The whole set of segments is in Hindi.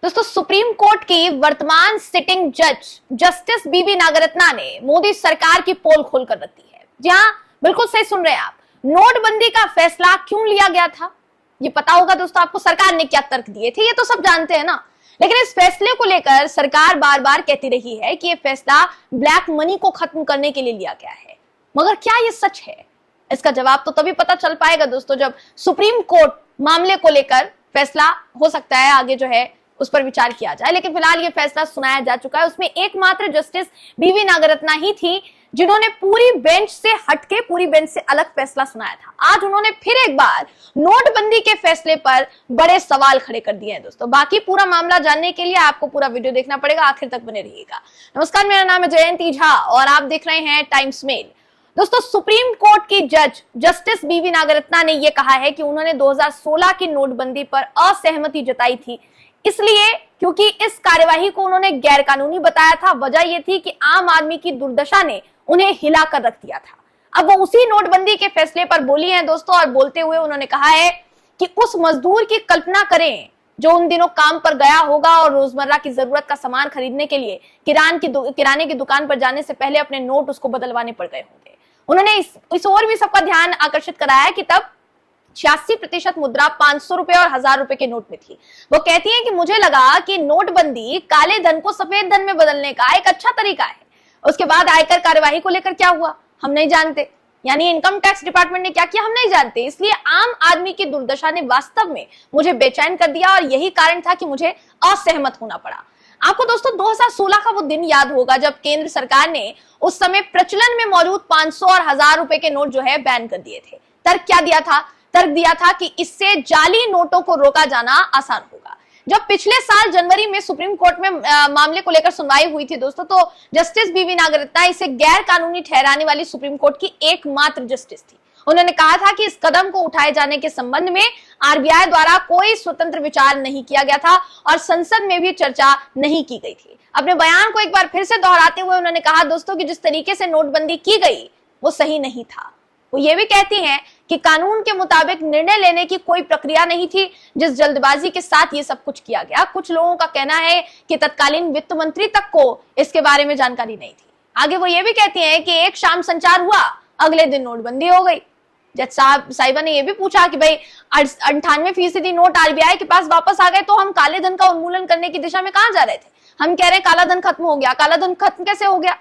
दोस्तों, सुप्रीम कोर्ट की वर्तमान सिटिंग जज जस्टिस बीवी नागरत्ना ने मोदी सरकार की पोल खोल कर रख दी है। जी हाँ, बिल्कुल सही सुन रहे हैं आप। नोटबंदी का फैसला क्यों लिया गया था, ये पता होगा दोस्तों आपको। सरकार ने क्या तर्क दिए थे, ये तो सब जानते हैं ना। लेकिन इस फैसले को लेकर सरकार बार बार कहती रही है कि ये फैसला ब्लैक मनी को खत्म करने के लिए लिया गया है। मगर क्या ये सच है? इसका जवाब तो तभी पता चल पाएगा दोस्तों जब सुप्रीम कोर्ट मामले को लेकर फैसला, हो सकता है आगे जो है उस पर विचार किया जाए। लेकिन फिलहाल ये फैसला सुनाया जा चुका है। उसमें एकमात्र जस्टिस बीवी नागरत्ना ही थी जिन्होंने पूरी बेंच से हटके, पूरी बेंच से अलग फैसला सुनाया था। आज उन्होंने फिर एक बार नोटबंदी के फैसले पर बड़े सवाल खड़े कर दिए हैं दोस्तों। बाकी पूरा मामला जानने के लिए आपको पूरा वीडियो देखना पड़ेगा, आखिर तक बने रहिएगा। नमस्कार, मेरा नाम है जयंती झा और आप देख रहे हैं टाइम्स मेल। दोस्तों, सुप्रीम कोर्ट की जज जस्टिस बीवी नागरत्ना ने यह कहा है कि उन्होंने 2016 की नोटबंदी पर असहमति जताई थी, इसलिए क्योंकि इस कार्यवाही को उन्होंने गैरकानूनी बताया था। वजह यह थी कि आम आदमी की दुर्दशा ने उन्हें हिलाकर रख दिया था। अब वो उसी नोटबंदी के फैसले पर बोली हैं दोस्तों, और बोलते हुए उन्होंने कहा है कि उस मजदूर की कल्पना करें जो उन दिनों काम पर गया होगा और रोजमर्रा की जरूरत का सामान खरीदने के लिए किराने की दुकान पर जाने से पहले अपने नोट उसको बदलवाने पड़ गए होंगे। उन्होंने इस ओर भी सबका ध्यान आकर्षित कराया कि तब 86% मुद्रा 500 रुपए और 1000 रुपए के नोट में थी। वो कहती हैं कि मुझे लगा कि नोटबंदी काले धन को सफेद धन में बदलने का एक अच्छा तरीका है। उसके बाद आयकर कार्यवाही को लेकर क्या हुआ हम नहीं जानते, यानी इनकम टैक्स डिपार्टमेंट ने क्या किया हम नहीं जानते। इसलिए आम आदमी की दुर्दशा ने वास्तव में मुझे बेचैन कर दिया और यही कारण था कि मुझे असहमत होना पड़ा। आपको दोस्तों 2016 का वो दिन याद होगा जब केंद्र सरकार ने उस समय प्रचलन में मौजूद 500 और 1000 रुपए के नोट जो है बैन कर दिए थे। तर्क क्या दिया था? तर्क दिया था कि इससे जाली नोटों को रोका जाना आसान होगा। जब पिछले साल जनवरी में सुप्रीम कोर्ट में मामले को लेकर सुनवाई हुई थी दोस्तों, तो जस्टिस बीवी नागरत्ना इसे गैर कानूनी ठहराने वाली सुप्रीम कोर्ट की एकमात्र जस्टिस थी। उन्होंने कहा था कि इस कदम को उठाए जाने के संबंध में आरबीआई द्वारा कोई स्वतंत्र विचार नहीं किया गया था और संसद में भी चर्चा नहीं की गई थी। अपने बयान को एक बार फिर से दोहराते हुए उन्होंने कहा दोस्तों कि जिस तरीके से नोटबंदी की गई वो सही नहीं था। वो ये भी कहती हैं कि कानून के मुताबिक निर्णय लेने की कोई प्रक्रिया नहीं थी, जिस जल्दबाजी के साथ ये सब कुछ किया गया। कुछ लोगों का कहना है कि तत्कालीन वित्त मंत्री तक को इसके बारे में जानकारी नहीं थी। आगे वो ये भी कहती हैं कि एक शाम संचार हुआ, अगले दिन नोटबंदी हो गई। जज साहिबा ने यह भी पूछा कि भाई 98% नोट आरबीआई के पास वापस आ गए, तो हम काले धन का उन्मूलन करने की दिशा में कहां जा रहे थे? हम कह रहे हैं काला धन खत्म हो गया। काला धन खत्म कैसे हो गया?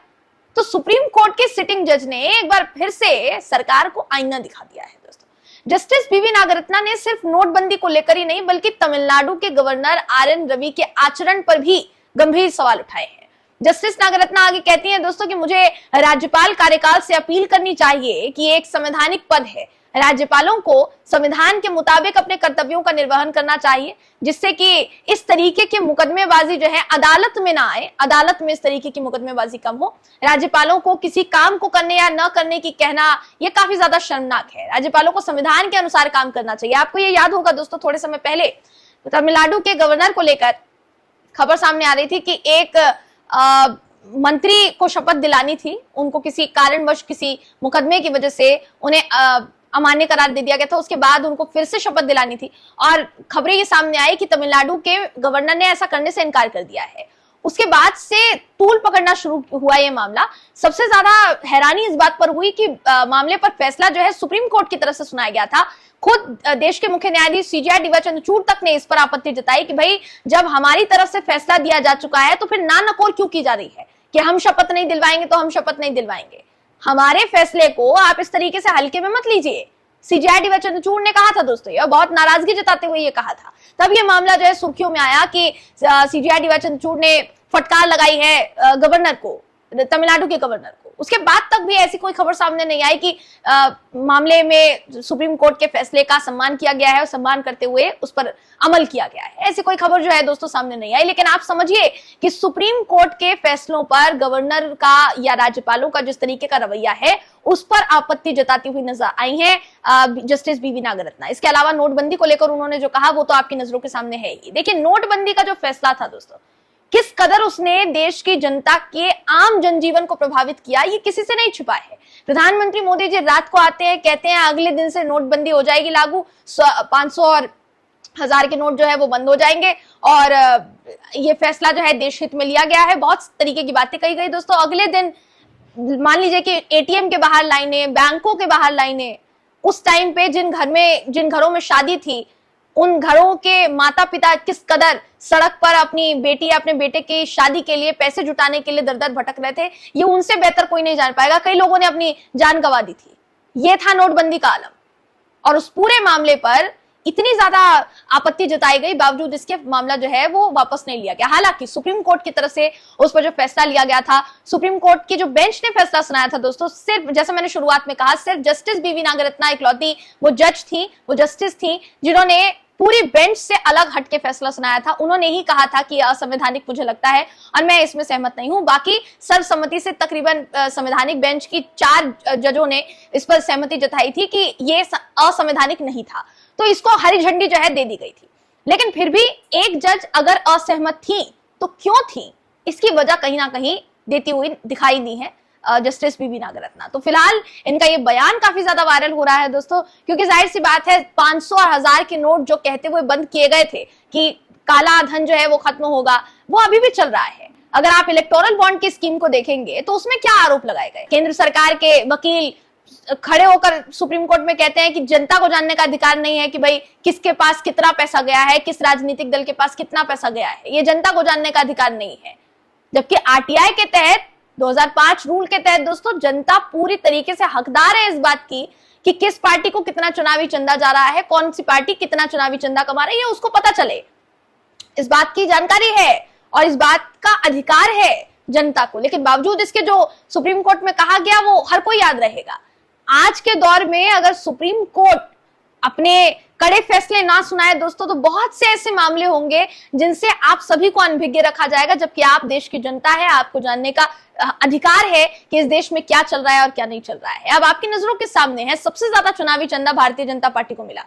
तो सुप्रीम कोर्ट के सिटिंग जज ने एक बार फिर से सरकार को आईना दिखा दिया है दोस्तों। जस्टिस बीवी नागरत्ना ने सिर्फ नोटबंदी को लेकर ही नहीं बल्कि तमिलनाडु के गवर्नर RN रवि के आचरण पर भी गंभीर सवाल उठाए हैं। जस्टिस नागरत्ना आगे कहती हैं दोस्तों कि मुझे राज्यपाल कार्यकाल से अपील करनी चाहिए कि एक संवैधानिक पद है, राज्यपालों को संविधान के मुताबिक अपने कर्तव्यों का निर्वहन करना चाहिए, जिससे कि इस तरीके की मुकदमेबाजी जो है अदालत में ना आए, अदालत में इस तरीके की मुकदमेबाजी कम हो। राज्यपालों को किसी काम को करने या न करने की कहना यह काफी ज्यादा शर्मनाक है। राज्यपालों को संविधान के अनुसार काम करना चाहिए। आपको ये याद होगा दोस्तों, थोड़े समय पहले तमिलनाडु के गवर्नर को लेकर खबर सामने आ रही थी कि एक मंत्री को शपथ दिलानी थी, उनको किसी कारणवश किसी मुकदमे की वजह से उन्हें अमान्य करार दे दिया गया था। उसके बाद उनको फिर से शपथ दिलानी थी और खबरें ये सामने आई कि तमिलनाडु के गवर्नर ने ऐसा करने से इनकार कर दिया है। उसके बाद से तूल पकड़ना शुरू हुआ ये मामला। सबसे ज्यादा हैरानी इस बात पर हुई कि मामले पर फैसला जो है सुप्रीम कोर्ट की तरफ से सुनाया गया था। खुद देश के मुख्य न्यायाधीश CJI DY चंद्रचूड़ तक ने इस पर आपत्ति जताई कि भाई जब हमारी तरफ से फैसला दिया जा चुका है तो फिर ना नकोर क्यों की जा रही है कि हम शपथ नहीं दिलवाएंगे तो हम शपथ नहीं दिलवाएंगे। हमारे फैसले को आप इस तरीके से हल्के में मत लीजिए। CJI DY चंद्रचूड़ ने कहा था दोस्तों, ये बहुत नाराजगी जताते हुए ये कहा था। तब ये मामला जो है सुर्खियों में आया कि CJI DY चंद्रचूड़ ने फटकार लगाई है गवर्नर को, तमिलनाडु के गवर्नर को। उसके बाद तक भी ऐसी कोई खबर सामने नहीं आई कि मामले में सुप्रीम कोर्ट के फैसले का सम्मान किया गया है और सम्मान करते हुए उस पर अमल किया गया है। ऐसी कोई खबर जो है दोस्तों सामने नहीं आई। लेकिन आप समझिए कि सुप्रीम कोर्ट के फैसलों पर गवर्नर का या राज्यपालों का जिस तरीके का रवैया है उस पर आपत्ति जताती हुई नजर आई है जस्टिस बीवी नागरत्ना। इसके अलावा नोटबंदी को लेकर उन्होंने जो कहा वो तो आपकी नजरों के सामने है ही। देखिए, नोटबंदी का जो फैसला था दोस्तों, किस कदर उसने देश की जनता के आम जनजीवन को प्रभावित किया, ये किसी से नहीं छिपा है। प्रधानमंत्री मोदी जी रात को आते हैं, कहते हैं अगले दिन से नोटबंदी हो जाएगी लागू, 500 और 1000 के नोट जो है वो बंद हो जाएंगे और ये फैसला जो है देश हित में लिया गया है। बहुत तरीके की बातें कही गई दोस्तों। अगले दिन मान लीजिए कि एटीएम के बाहर लाइनें, बैंकों के बाहर लाइनें, उस टाइम पे जिन घरों में शादी थी उन घरों के माता पिता किस कदर सड़क पर अपनी बेटी या अपने बेटे की शादी के लिए पैसे जुटाने के लिए दर दर भटक रहे थे, ये उनसे बेहतर कोई नहीं जान पाएगा। कई लोगों ने अपनी जान गंवा दी थी। ये था नोटबंदी का आलम, और उस पूरे मामले पर इतनी ज्यादा आपत्ति जताई गई, बावजूद इसके मामला जो है वो वापस नहीं लिया गया। हालांकि सुप्रीम कोर्ट की तरफ से उस पर जो फैसला लिया गया था, सुप्रीम कोर्ट की जो बेंच ने फैसला सुनाया था दोस्तों, सिर्फ जैसे मैंने शुरुआत में कहा, सिर्फ जस्टिस बीवी नागरत्ना इकलौती वो जज थी, वो जस्टिस थी जिन्होंने पूरी बेंच से अलग हट के फैसला सुनाया था। उन्होंने ही कहा था कि असंवैधानिक मुझे लगता है, और मैं इसमें सहमत नहीं हूं। बाकी सर्वसम्मति से तकरीबन संवैधानिक बेंच की 4 जजों ने इस पर सहमति जताई थी कि ये असंवैधानिक नहीं था, तो इसको हरी झंडी जो है दे दी गई थी। लेकिन फिर भी एक जज अगर असहमत थी तो क्यों थी, इसकी वजह कहीं ना कहीं देती हुई दिखाई दी है जस्टिस बीवी नागरत्ना। तो फिलहाल इनका ये बयान काफी ज्यादा वायरल हो रहा है दोस्तों, क्योंकि जाहिर सी बात है 500 और 1000 के नोट जो कहते हुए बंद किए गए थे कि काला धन जो है वो खत्म होगा, वो अभी भी चल रहा है। अगर आप इलेक्टोरल बॉन्ड की स्कीम को देखेंगे तो उसमें क्या आरोप लगाए गए। केंद्र सरकार के वकील खड़े होकर सुप्रीम कोर्ट में कहते हैं कि जनता को जानने का अधिकार नहीं है कि भाई किसके पास कितना पैसा गया है, किस राजनीतिक दल के पास कितना पैसा गया है, ये जनता को जानने का अधिकार नहीं है। जबकि आरटीआई के तहत 2005 रूल के तहत दोस्तों जनता पूरी तरीके से हकदार है इस बात की कि किस पार्टी को कितना चुनावी चंदा जा रहा है, कौन सी पार्टी कितना चुनावी चंदा कमा रही है, उसको पता चले। इस बात की जानकारी है और इस बात का अधिकार है जनता को। लेकिन बावजूद इसके जो सुप्रीम कोर्ट में कहा गया वो हर कोई याद रहेगा। आज के दौर में अगर सुप्रीम कोर्ट अपने कड़े फैसले ना सुनाए दोस्तों, तो बहुत से ऐसे मामले होंगे जिनसे आप सभी को अनभिज्ञ रखा जाएगा, जबकि आप देश की जनता है, आपको जानने का अधिकार है कि इस देश में क्या चल रहा है और क्या नहीं चल रहा है। अब आपकी नजरों के सामने है सबसे ज्यादा चुनावी चंदा भारतीय जनता पार्टी को मिला।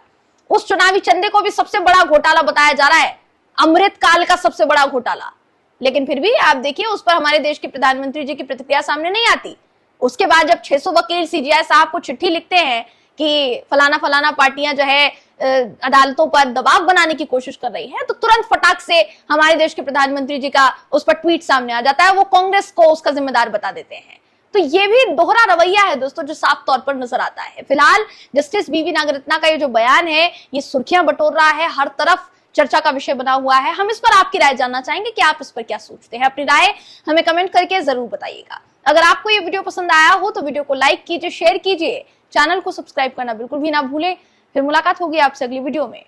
उस चुनावी चंदे को भी सबसे बड़ा घोटाला बताया जा रहा है, अमृत काल का सबसे बड़ा घोटाला। लेकिन फिर भी आप देखिए उस पर हमारे देश के प्रधानमंत्री जी की प्रतिक्रिया सामने नहीं आती। उसके बाद जब 600 वकील सीजीआई साहब को चिट्ठी लिखते हैं कि फलाना पार्टियां जो है अदालतों पर दबाव बनाने की कोशिश कर रही है, तो तुरंत फटाक से हमारे देश के प्रधानमंत्री जी का उस पर ट्वीट सामने आ जाता है, वो कांग्रेस को उसका जिम्मेदार बता देते हैं। तो ये भी दोहरा रवैया है दोस्तों जो साफ तौर पर नजर आता है। फिलहाल जस्टिस बीवी नागरत्ना का ये जो बयान है ये सुर्खियां बटोर रहा है, हर तरफ चर्चा का विषय बना हुआ है। हम इस पर आपकी राय जानना चाहेंगे कि आप इस पर क्या सोचते हैं। अपनी राय हमें कमेंट करके जरूर बताइएगा। अगर आपको ये वीडियो पसंद आया हो तो वीडियो को लाइक कीजिए, शेयर कीजिए, चैनल को सब्सक्राइब करना बिल्कुल भी ना भूलें। फिर मुलाकात होगी आपसे अगली वीडियो में,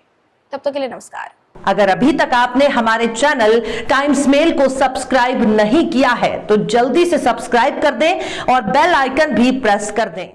तब तक के लिए नमस्कार। अगर अभी तक आपने हमारे चैनल टाइम्स मेल को सब्सक्राइब नहीं किया है तो जल्दी से सब्सक्राइब कर दें और बेल आइकन भी प्रेस कर दें।